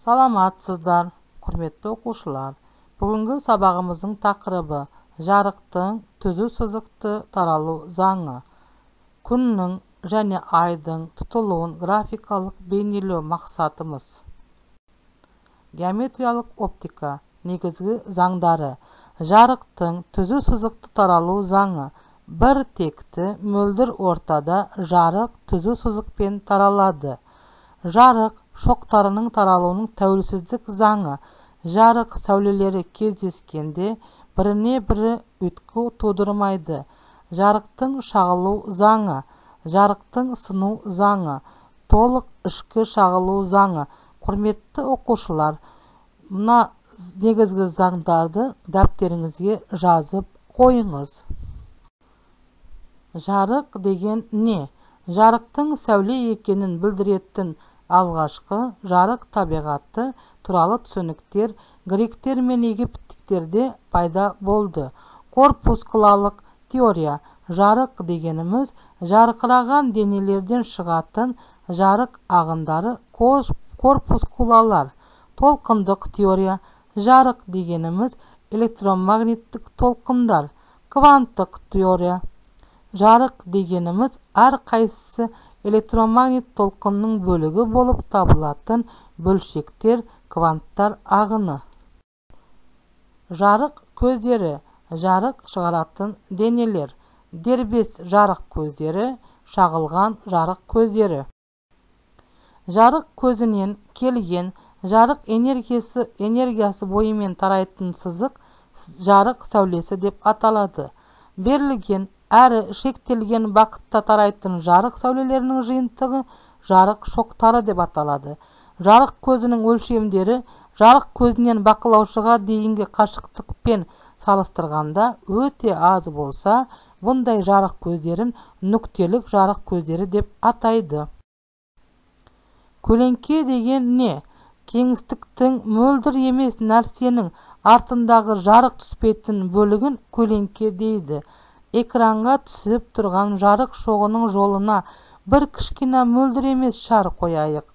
Саламатсыздар, құрметті оқушылар. Бүгінгі сабағымыздың тақырыбы жарықтың түзу сызықты таралу заңы. Күннің және айдың тұтылуын графикалық бейнелеу мақсатымыз. Геометриялық оптика негізгі заңдары. Жарықтың түзу сызықты таралу заңы. Бір текті мөлдір ортада жарық түзу сызықпен таралады. Жарық шоқтарының таралуының тәуелсіздік заңы. Жарық сәулелері кездескенде біріне бірі өткі тудырмайды. Жарықтың шағылу заңы. Жарықтың сыну заңы. Толық ішкі шағылу заңы. Құрметті оқушылар, мына негізгі заңдарды дәптеріңізге жазып қойыңыз. Жарық деген не? Жарықтың сәуле екенін білдіретін алғашқы жарық табиғаты туралы түсініктер гректер мен египеттіктерде пайда болды. Корпускулалық теория. Жарық дегеніміз жарқыраған денелерден шығатын жарық ағындары корпускулалар. Толқындық теория. Жарық дегеніміз электромагниттік толқындар. Кванттық теория. Жарық дегеніміз әр қайсысы электромагнит толқынның бөлігі болып табылатын бөлшектер, кванттар ағыны. Жарық көздері. Жарық шығаратын денелер. Дербес жарық көздері, шағылған жарық көздері. Жарық көзінен келген жарық энергиясы бойымен тарайтын сызық жарық сәулесі деп аталады. Берілген әрі шектелген бағытта тарайтын жарық сәулелерінің жиынтығы жарық шоқтары деп аталады. Жарық көзінің өлшемдері жарық көзінен бақылаушыға дейінгі қашықтықпен салыстырғанда өте аз болса, бұндай жарық көздерін нүктелік жарық көздері деп атайды. Көлеңке деген не? Кеңістіктің мөлдір емес нәрсенің артындағы жарық түспейтін бөлігін көлеңке дейді. Экранға түсіп тұрған жарық шоғының жолына бір кішкене мөлдір емес шар қояйық.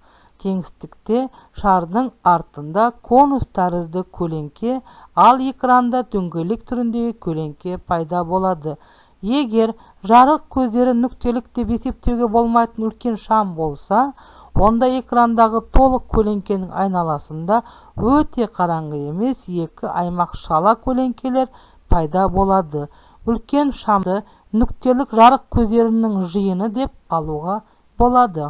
Кеңістікте шардың артында конус тәрізді көлеңке, ал экранда дөңгелек түріндегі көлеңке пайда болады. Егер жарық көздері нүктелік деп есептеуге болмайтын үлкен шам болса, онда экрандағы толық көлеңкенің айналасында өте қараңғы емес екі аймақ шала көлеңкелер пайда болады. Үлкен шамды нүктелік жарық көздерінің жиыны деп алуға болады.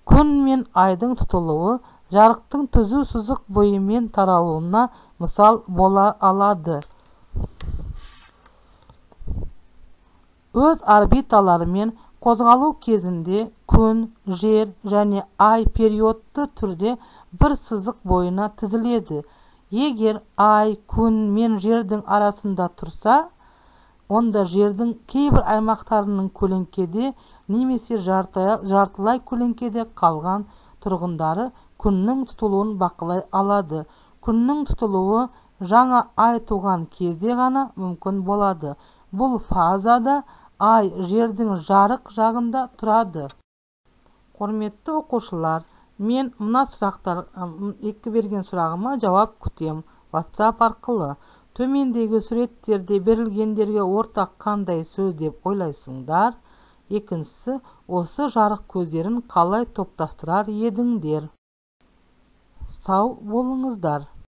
Күн мен айдың тұтылуы жарықтың түзу сызық бойымен таралуына мысал бола алады. Өз орбиталарымен қозғалу кезінде күн, жер және ай периодты түрде бір сызық бойына тізіледі. Егер ай, күн мен жердің арасында тұрса, онда жердің кейбір аймақтарының көлеңкеде немесе жартылай көлеңкеде қалған тұрғындары күннің тұтылуын бақылай алады. Күннің тұтылуы жаңа ай туған кезде ғана мүмкін болады. Бұл фазада ай жердің жарық жағында тұрады. Құрметті оқушылар, мен мына екі берген сұрағыма жауап күтем WhatsApp арқылы. Төмендегі суреттерде берілгендерге ортақ қандай сөз деп ойлайсыңдар? Екіншісі, осы жарық көздерін қалай топтастырар едіңдер? Сау болыңыздар.